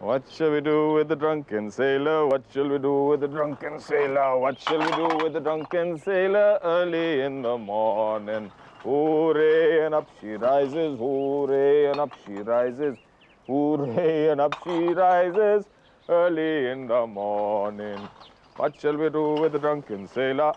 What shall we do with the drunken sailor? What shall we do with the drunken sailor? What shall we do with the drunken sailor? Early in the morning, hooray, and up she rises, hooray, and up she rises, hooray, and up she rises, early in the morning. What shall we do with the drunken sailor?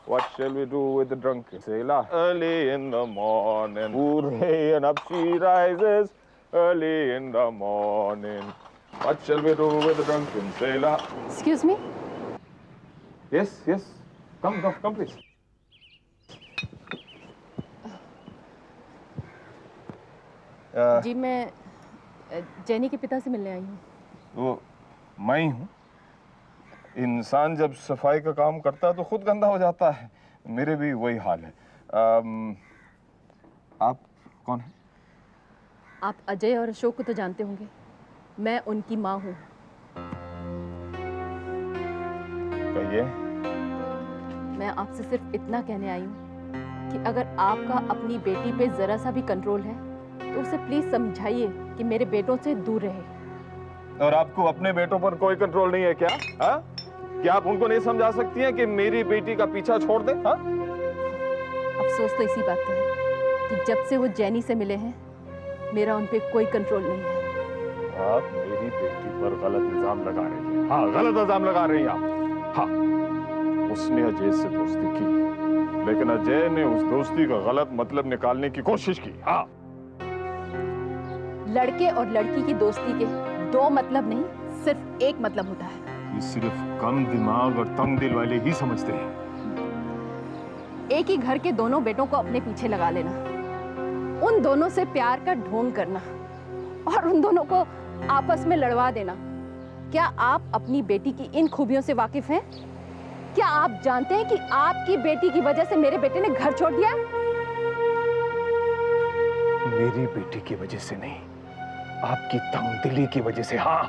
What shall we do with the drunken sailor? Early in the morning, hooray, and up she rises, early in the morning. What shall we do with the drunken sailor? Excuse me? Yes, yes. Come, please. जी मैं jenny के पिता से मिलने आई हूँ। वो मैं ही हूँ। इंसान जब सफाई का काम करता है तो खुद गंदा हो जाता है। मेरे भी वही हाल है। आप कौन हैं? आप अजय और अशोक को तो जानते होंगे। मैं उनकी माँ हूँ। कहिए। मैं आपसे सिर्फ इतना कहने आई हूँ कि अगर आपका अपनी बेटी पे जरा सा भी कंट्रोल है तो उसे प्लीज समझाइए कि मेरे बेटों से दूर रहे। और आपको अपने बेटों पर कोई कंट्रोल नहीं है क्या? हाँ? क्या आप उनको नहीं समझा सकती हैं कि मेरी बेटी का पीछा छोड़ दे? हाँ? अफसोस तो इसी बात का है कि जब से वो जेनी से मिले हैं मेरा उन पे कोई कंट्रोल नहीं है। आप मेरी बेटी पर गलत इल्जाम लगा रही हैं। हाँ, गलत इल्जाम लगा रही हैं आप। हाँ, उसने अजय से दोस्ती की, लेकिन अजय ने उस दोस्ती का गलत मतलब निकालने की कोशिश की। हाँ। लड़के और लड़की की दोस्ती के दो मतलब नहीं, सिर्फ एक मतलब होता है। ये सिर्फ कम दिमाग और तंग दिल वाले ही समझते हैं। एक ही घर के दोनों बेटों को अपने पीछे लगा लेना, उन दोनों से प्यार का ढोंग करना और उन दोनों को आपस में लड़वा देना। क्या आप अपनी बेटी की इन खूबियों से वाकिफ हैं? क्या आप जानते हैं कि आपकी बेटी की वजह से मेरे बेटे ने घर छोड़ दिया? मेरी बेटी की वजह से नहीं, आपकी तंगदिली की वजह से। हाँ,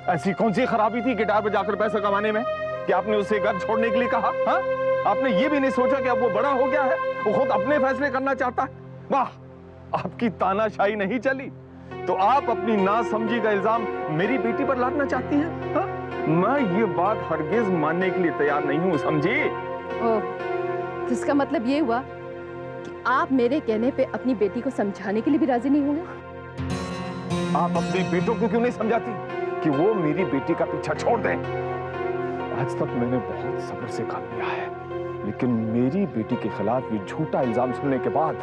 ऐसी कौन सी खराबी थी गिटार बजाकर पैसा कमाने में कि आपने उसे घर छोड़ने के लिए कहा? हाँ? आपने ये भी नहीं सोचा कि अब वो बड़ा हो गया है, वो खुद अपने फैसले करना चाहता है। वाह, आपकी तानाशाही नहीं चली तो आप अपनी नासमझी का इल्जाम मेरी बेटी पर लादना चाहती हैं? हाँ? मैं ये बात हरगिज मानने के लिए तैयार नहीं हूँ, समझी? तो इसका मतलब ये हुआ कि आप मेरे कहने पे अपनी बेटी को समझाने के लिए भी राजी नहीं होंगे? आप अपने बेटों को क्यों नहीं समझाती कि वो मेरी बेटी का पीछा छोड़ दें? आज तक मैंने बहुत सब्र से काम लिया है, लेकिन मेरी बेटी के खिलाफ ये झूठा इल्जाम सुनने के बाद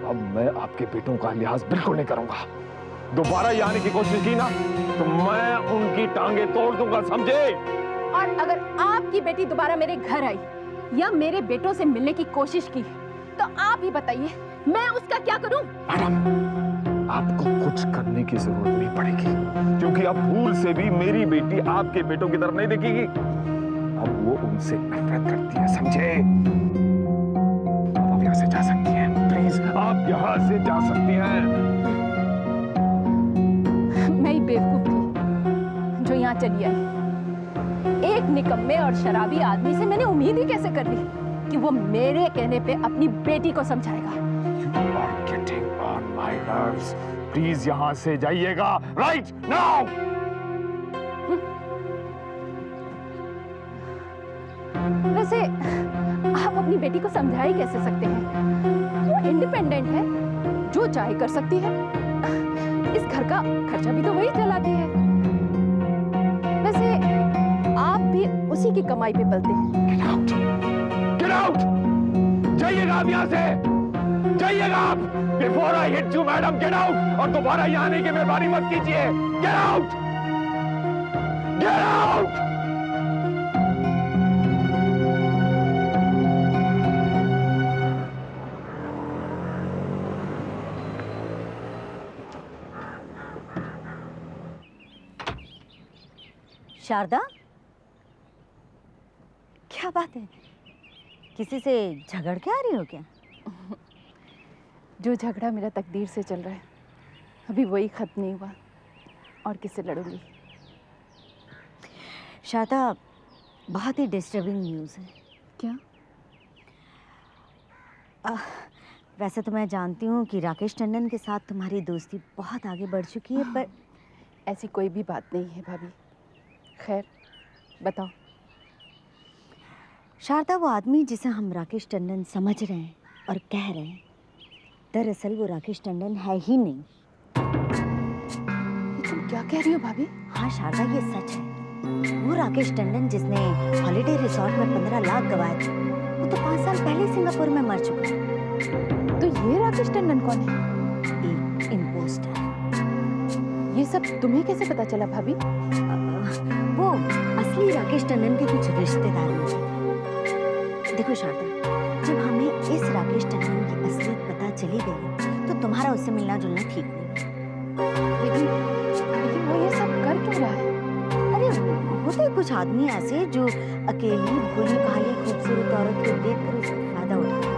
अब मैं आपके बेटों का लिहाज बिल्कुल नहीं करूंगा। दोबारा ये आने की कोशिश की ना तो मैं उनकी टांगे तोड़ दूंगा, समझे? और अगर आपकी बेटी दोबारा मेरे घर आई या मेरे बेटों से मिलने की कोशिश की तो आप ही बताइए मैं उसका क्या करूं? मैडम, आपको कुछ करने की जरूरत नहीं पड़ेगी, क्योंकि अब भूल से भी मेरी बेटी आपके बेटों की तरफ नहीं देखेगी। अब वो उनसे नफरत करती है, समझे? आप यहाँ से जा सकती हैं, प्लीज, आप यहाँ से जा सकती हैं। मैं ही बेवकूफ थी जो यहाँ चली आई। एक निकम्मे और शराबी आदमी से मैंने उम्मीद ही कैसे कर ली कि वो मेरे कहने पे अपनी बेटी को समझाएगा। You are getting on my nerves. Please यहाँ से जाइएगा, right now. वैसे आप अपनी बेटी को समझा ही कैसे सकते हैं? वो इंडिपेंडेंट है, जो चाहे कर सकती है। इस घर का खर्चा भी तो वही चलाती है। वैसे आप भी उसी की कमाई पे पलते हैं। Get out! Get out! जाइएगा आप यहाँ से, जाइएगा आप। Before I hit you, madam, get out! और दोबारा यहाँ आने की मेहरबानी मत कीजिए। Get out! Get out! Sharda, क्या बात है? किसी से झगड़ के आ रही हो क्या? जो झगड़ा मेरा तकदीर से चल रहा है अभी वही खत्म नहीं हुआ और किससे लड़ूंगी? शारदा, बहुत ही डिस्टर्बिंग न्यूज़ है। क्या? वैसे तो मैं जानती हूँ कि राकेश टंडन के साथ तुम्हारी दोस्ती बहुत आगे बढ़ चुकी है, पर ऐसी कोई भी बात नहीं है भाभी। खैर बताओ। शारदा, वो आदमी जिसे हम राकेश टंडन समझ रहे हैं और कह रहे हैं, दरअसल वो राकेश टंडन है ही नहीं। तुम क्या कह रही हो भाभी? हाँ शारदा, ये सच है। वो राकेश टंडन जिसने हॉलिडे रिसोर्ट में 15 लाख गवाए थे, वो तो 5 साल पहले सिंगापुर में मर चुका है। तो ये राकेश टंडन कौन है? एक इम्पोस्टर। ये सब तुम्हें कैसे पता चला भाभी? वो असली राकेश टंडन के कुछ रिश्तेदार मुझे थे। देखो शारदा, जब हमें इस राकेश टंडन की असलियत पता चली गई तो तुम्हारा उससे मिलना जुलना ठीक नहीं। लेकिन वो ये सब कर क्यों रहा है? अरे होते कुछ आदमी ऐसे जो अकेली भोली भाली खूबसूरत औरत को देखकर उसका फायदा उठाते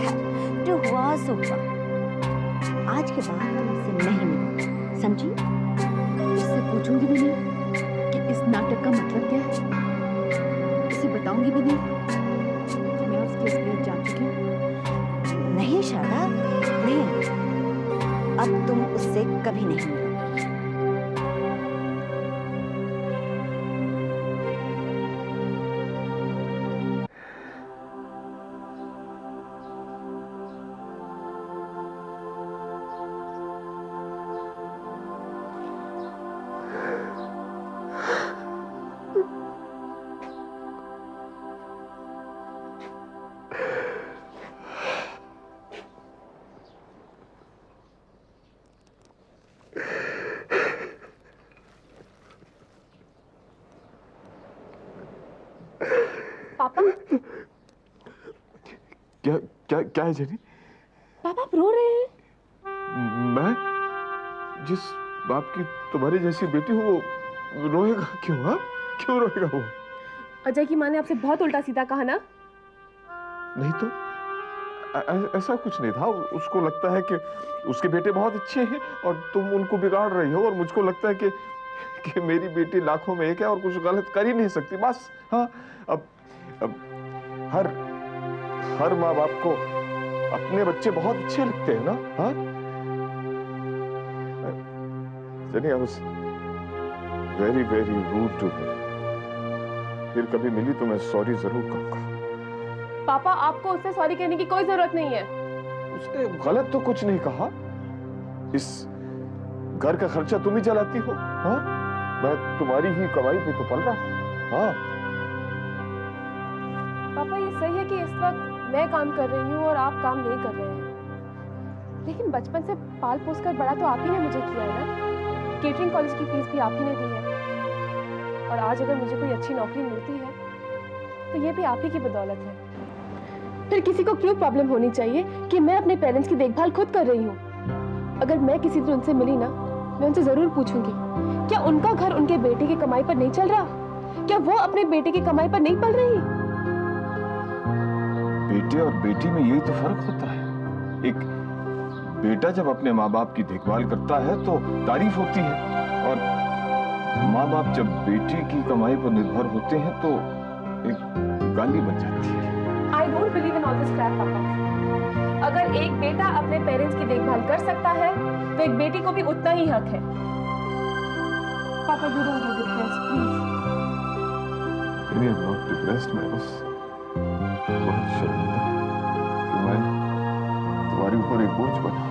हैं। जो हुआ सो हुआ। आज के बाद तुम उससे नहीं मिलो, समझी? उससे पूछूंगी भी नहीं कि इस नाटक का मतलब क्या है। उसे बताऊंगी भी नहीं मैं उसकी असलियत जान चुकी हूँ। नहीं शारदा, नहीं। अब तुम उससे कभी नहीं मिलोगी। पापा, क्या क्या क्या है जेनी? पापा आप रो रहे हैं? मैं? जिस बाप की तुम्हारी जैसी बेटी हो वो रोएगा क्यों? हाँ, क्यों रोएगा वो? अजय की माँ ने आपसे बहुत उल्टा सीधा कहा ना? नहीं तो ऐसा कुछ नहीं था। उसको लगता है कि उसके बेटे बहुत अच्छे हैं और तुम उनको बिगाड़ रही हो, और मुझको लगता है कि मेरी बेटी लाखों में एक है और कुछ गलत कर ही नहीं सकती, बस। हाँ, अब हर माँ बाप को अपने बच्चे बहुत अच्छे लगते हैं ना? हाँ, जनी, I was very very rude to her. फिर कभी मिली तो मैं सॉरी जरूर कहूंगा। पापा आपको उससे सॉरी कहने की कोई जरूरत नहीं है। उसने गलत तो कुछ नहीं कहा। इस घर का खर्चा तुम ही चलाती हो। हाँ, मैं तुम्हारी ही कमाई पे तो पल रहा हूँ। हाँ पापा, ये सही है कि इस वक्त मैं काम कर रही हूँ और आप काम नहीं कर रहे हैं, लेकिन बचपन से पाल पोस कर बड़ा तो आप ही ने मुझे किया है ना। केटरिंग कॉलेज की फीस भी आप ही ने दी है, और आज अगर मुझे कोई अच्छी नौकरी मिलती है तो ये भी आप ही की बदौलत है। फिर किसी को क्यों प्रॉब्लम होनी चाहिए कि मैं अपने पेरेंट्स की देखभाल खुद कर रही हूँ। अगर मैं किसी दिन उनसे मिली ना, मैं उनसे जरूर पूछूंगी, क्या उनका घर उनके बेटे की कमाई पर नहीं चल रहा? क्या वो अपने बेटे की कमाई पर नहीं पल रही? बेटे और बेटी में यही तो फर्क होता है। एक बेटा जब अपने माँ बाप की देखभाल करता है तो तारीफ होती है, और माँ बाप जब बेटी की कमाई पर निर्भर होते हैं तो एक गाली बन जाती है। I don't believe in all this crap, पापा। अगर एक बेटा अपने पेरेंट्स की देखभाल कर सकता है तो एक बेटी को भी उतना ही हक है। पापा, you don't get depressed, please. I'm not depressed, मैं बस बहुत शर्मिंदा कि मैं तुम्हारे ऊपर एक बोझ बना।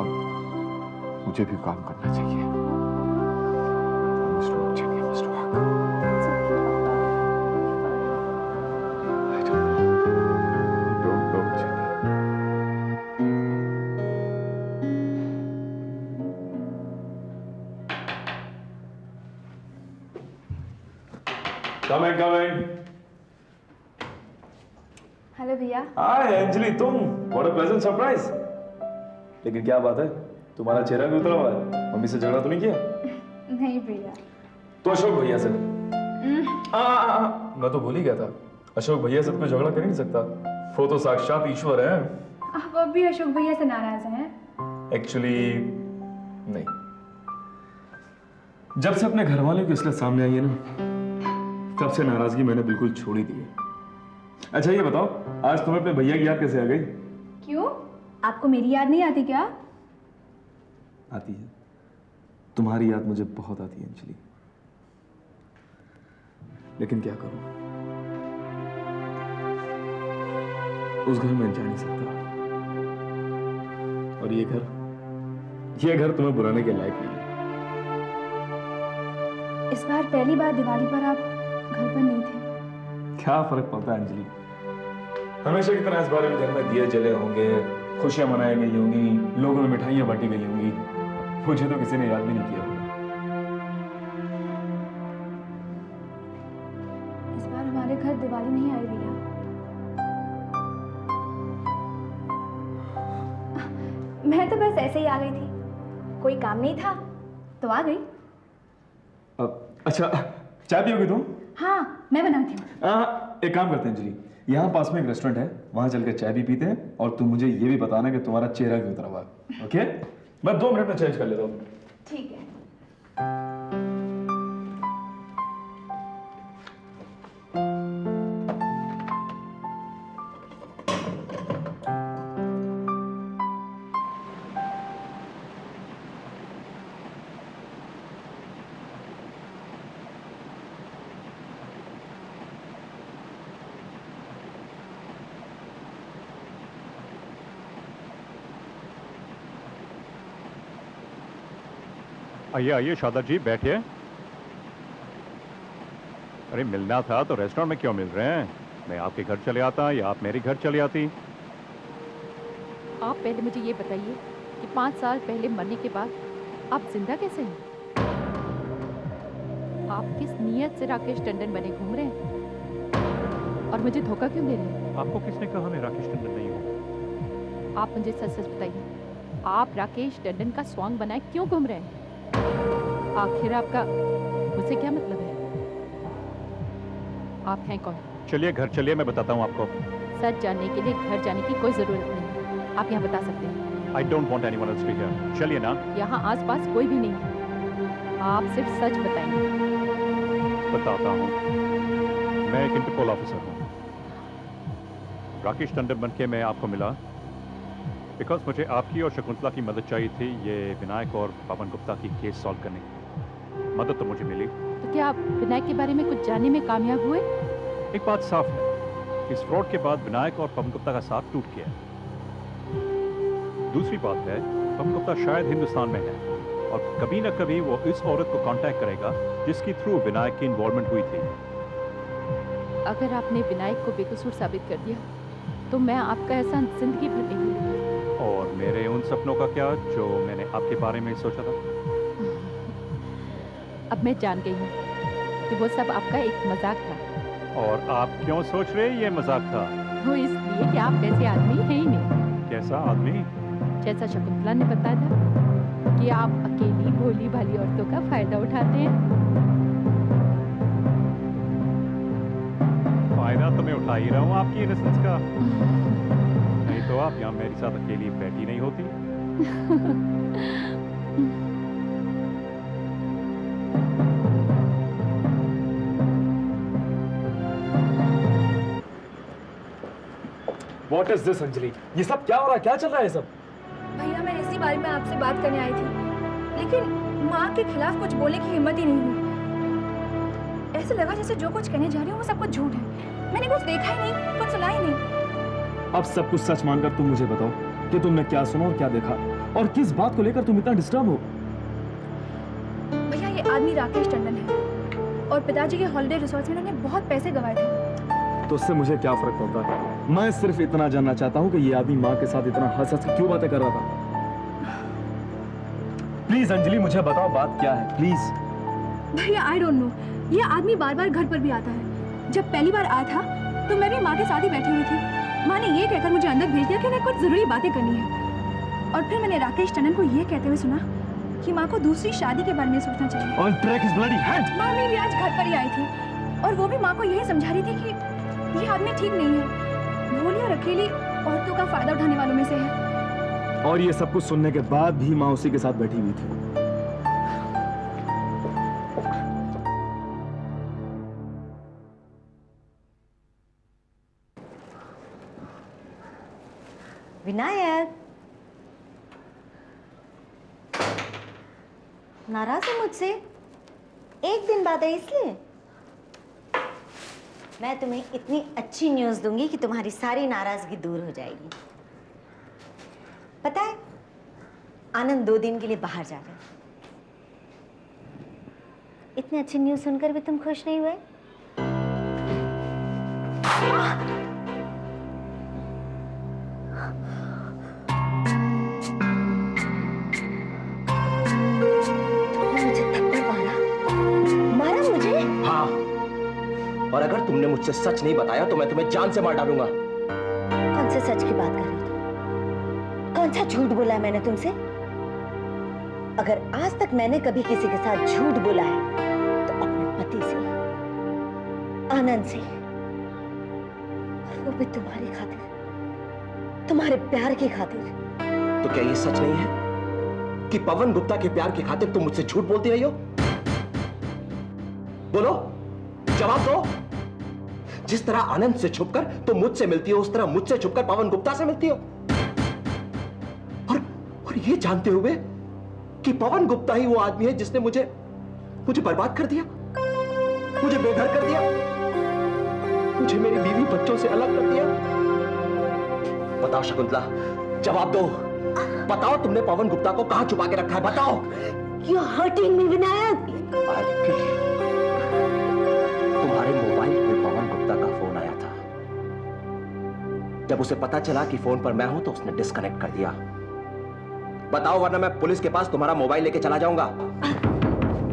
अब मुझे भी काम करना चाहिए। Mr. Jenny, Mr. Walker. It's okay, पापा. I don't know, Jenny. Come in, come in. Hello भैया। हाय अंजलि, तुम? What a pleasant surprise. लेकिन क्या बात है, तुम्हारा चेहरा भी उतरा हुआ है। मम्मी से झगड़ा तो नहीं किया? नहीं भैया। तो अशोक भैया से। मैं तो भूल ही गया था। अशोक भैया से तो कोई झगड़ा कर ही नहीं सकता। वो तो साक्षात ईश्वर है। आप अब भी अशोक भैया से नाराज हैं? एक्चुअली नहीं। जब से अपने घर वालों की असलियत सामने आई है ना, तब से नाराजगी मैंने बिल्कुल छोड़ ही दी है। अच्छा ये बताओ, आज तुम्हें अपने भैया की याद कैसे आ गई? क्यों? आपको मेरी याद नहीं आती क्या? आती है, तुम्हारी याद मुझे बहुत आती है अंजलि, लेकिन क्या करूं, उस घर में जा नहीं सकता, और ये घर तुम्हें बुलाने के लायक नहीं है। इस बार पहली बार दिवाली पर आप घर पर नहीं थे। क्या फर्क पड़ता है अंजलि, हमेशा की तरह इस बार भी घर में दिए जले होंगे, खुशियां मनाई गई होंगी, लोगों में मिठाइयां बांटी गई होंगी, मुझे तो किसी ने याद भी नहीं किया होगा। इस बार हमारे घर दिवाली नहीं आई भैया। मैं तो बस ऐसे ही आ गई थी, कोई काम नहीं था तो आ गई। अच्छा, चाय पियोगी तुम? हाँ, मैं बनाती हूँ। एक काम करते हैं अंजलि, यहाँ पास में एक रेस्टोरेंट है, वहां चलकर चाय भी पीते हैं, और तुम मुझे ये भी बताना कि तुम्हारा चेहरा क्यों उतरा हुआ है। ओके, मैं 2 मिनट में चेंज कर लेता हूँ। ठीक है। आइए आइए शारदा जी, बैठिए। अरे मिलना था तो रेस्टोरेंट में क्यों मिल रहे हैं? मैं आपके घर चले आता या आप मेरे घर चले आती। आप पहले मुझे ये बताइए कि 5 साल पहले मरने के बाद आप जिंदा कैसे हैं? आप किस नीयत से राकेश टंडन बने घूम रहे हैं और मुझे धोखा क्यों दे रहे हैं? आपको किसने कहा मैं राकेश टंडन नहीं हूँ? आप मुझे सच सच बताइए, आप राकेश टंडन का स्वांग बनाए क्यों घूम रहे हैं? आखिर आपका मुझसे क्या मतलब है? आप हैं कौन? चलिए घर चलिए, मैं बताता हूँ आपको। सच जानने के लिए घर जाने की कोई जरूरत नहीं, आप यहाँ बता सकते हैं। I don't want anyone else to hear. चलिए ना। यहाँ आसपास कोई भी नहीं है, आप सिर्फ सच बताएंगे। बताता हूँ। मैं एक इंटरपोल ऑफिसर हूँ। राकेश टंडन बन के मैं आपको मिला बिकॉज मुझे आपकी और शकुंतला की मदद चाहिए थी, ये विनायक और पवन गुप्ता की केस सॉल्व करने की। मदद तो मुझे मिली। तो क्या आप विनायक के बारे में कुछ जानने में कामयाब हुए? एक बात साफ है, इस फ्रॉड के बाद विनायक और पवन गुप्ता का साथ टूट गया। दूसरी बात है, पवन गुप्ता शायद हिंदुस्तान में है और कभी ना कभी वो इस औरत को कांटेक्ट करेगा जिसकी थ्रू विनायक की इन्वॉल्वमेंट हुई थी। अगर आपने विनायक को बेकसूर साबित कर दिया तो मैं आपका एहसान जिंदगी भर नहीं भूलूंगी। और मेरे उन सपनों का क्या जो मैंने आपके बारे में सोचा था? अब मैं जान गई हूँ कि वो सब आपका एक मजाक था। और आप क्यों सोच रहे ये मजाक था? वो इसलिए कि आप वैसे आदमी हैं ही नहीं। कैसा आदमी? जैसा शकुंतला ने बताया था कि आप अकेली भोली भाली औरतों का फायदा उठाते हैं। फायदा तो मैं उठा ही रहा हूँ आपकी इनोसेंस का। नहीं तो आप यहाँ मेरे साथ अकेली बैठी नहीं होती। What is this, Anjali? ये सब क्या हो रहा है? क्या चल रहा है ये सब? भैया मैं इसी बारे में आपसे बात करने आई थी, लेकिन माँ के खिलाफ कुछ बोलने की हिम्मत ही नहीं हुई। ऐसे लगा जैसे जो कुछ कहने जा रही हूँ वो सब कुछ झूठ है। मैंने कुछ देखा ही नहीं, कुछ सुना ही नहीं। अब सब कुछ सच मानकर तुम मुझे बताओ कि तुमने क्या सुना और क्या देखा, और किस बात को लेकर तुम इतना डिस्टर्ब हो? भैया ये आदमी राकेश टंडन है और पिताजी के हॉलिडे रिसोर्ट में उन्होंने बहुत पैसे गंवाए थे। तो उससे मुझे क्या फर्क पड़ता है? मैं सिर्फ इतना जानना चाहता हूँ कि ये आदमी माँ के साथ इतना हंस हंस के क्यों बातें कर रहा था। प्लीज अंजलि मुझे बताओ बात क्या है, प्लीज। भैया आई डोंट नो, ये आदमी बार बार घर पर भी आता है। जब पहली बार आया था तो मैं भी माँ के साथ ही बैठी हुई थी। माँ ने ये कहकर मुझे अंदर भेज दिया कि उन्हें कुछ जरूरी बातें करनी है, और फिर मैंने राकेश टंडन को ये कहते हुए सुना कि माँ को दूसरी शादी के बारे में सोचना चाहिए। और ट्रैक इज ब्लडी हेड। माँ भी आज घर पर ही आई थी और वो भी माँ को यही समझा रही थी कि ये आदमी ठीक नहीं है, भोली और अकेली औरतों का फायदा उठाने वालों में से है। और ये सब कुछ सुनने के बाद भी माँ उसी के साथ बैठी हुई थी। विनायक, नाराज है मुझसे? एक दिन बाद है इसलिए? मैं तुम्हें इतनी अच्छी न्यूज़ दूंगी कि तुम्हारी सारी नाराजगी दूर हो जाएगी। पता है, आनंद 2 दिन के लिए बाहर जा रहे हैं। इतनी अच्छी न्यूज़ सुनकर भी तुम खुश नहीं हुए? हाँ, और अगर तुमने मुझसे सच नहीं बताया तो मैं तुम्हें जान से मार डालूंगा। कौन से सच की बात कर रहे हो तुम? कौन सा झूठ बोला है मैंने तुमसे? अगर आज तक मैंने कभी किसी के साथ झूठ बोला है तो अपने पति से, आनंद से, और वो भी तुम्हारी खातिर, तुम्हारे प्यार की खातिर। तो क्या ये सच नहीं है कि पवन गुप्ता के प्यार की खातिर तुम मुझसे झूठ बोलती रही हो? बोलो, जवाब दो। जिस तरह आनंद से छुपकर तुम मुझसे मिलती हो, उस तरह मुझसे छुपकर पवन गुप्ता से मिलती हो। और ये जानते हुए कि पवन गुप्ता ही वो आदमी है जिसने मुझे बर्बाद कर दिया, मुझे बेघर कर दिया, मुझे मेरी बीवी बच्चों से अलग कर दिया। बताओ शकुंतला, जवाब दो। बताओ, तुमने पवन गुप्ता को कहां छुपा के रखा है? बताओ। You are hurting me, Vinayak. तुम्हारे मोबाइल में पवन गुप्ता का फोन आया था। जब उसे पता चला कि फोन पर मैं हूं तो उसने डिस्कनेक्ट कर दिया। बताओ, वरना मैं पुलिस के पास तुम्हारा मोबाइल लेके चला जाऊंगा।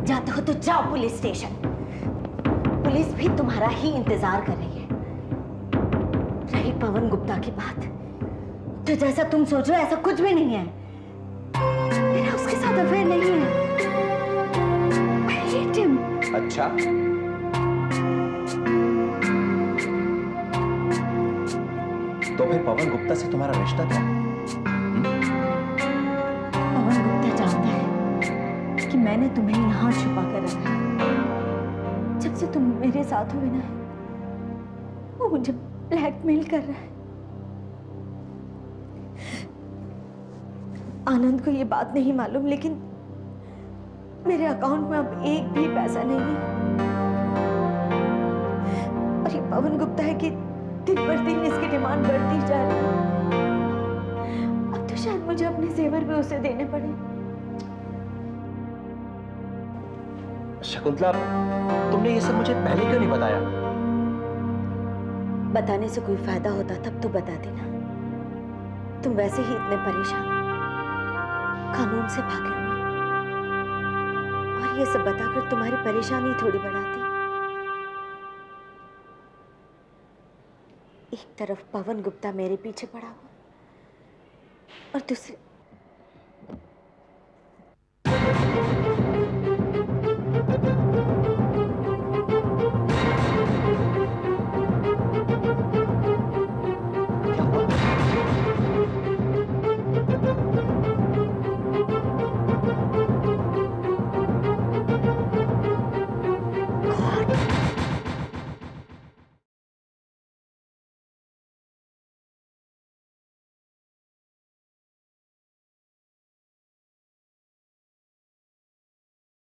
जाते हो तो जाओ पुलिस स्टेशन। पुलिस भी तुम्हारा ही इंतजार कर रही है। रही पवन गुप्ता की बात, तो जैसा तुम सोच रहे हो ऐसा कुछ भी नहीं है। मेरा उसके साथ अफेयर नहीं है। I hate him। अच्छा, तो फिर पवन गुप्ता से तुम्हारा रिश्ता क्या? पवन गुप्ता जानता है कि मैंने तुम्हें यहां छुपा कर रखा है। जब से तुम मेरे साथ हो ना, वो मुझे ब्लैकमेल कर रहा है। आनंद को ये बात नहीं मालूम, लेकिन मेरे अकाउंट में अब एक भी पैसा नहीं है। और ये पवन गुप्ता है कि दिन पर दिन इसकी डिमांड बढ़ती जा रही है। अब तो शायद मुझे अपने जेवर भी उसे देने पड़े। शकुंतला, तुमने ये सब मुझे पहले क्यों नहीं बताया? बताने से कोई फायदा होता तब तो बता देना। तुम वैसे ही इतने परेशान, कानून से भागे हुए, और ये सब बताकर तुम्हारी परेशानी थोड़ी बढ़ाती। एक तरफ पवन गुप्ता मेरे पीछे पड़ा हुआ और दूसरी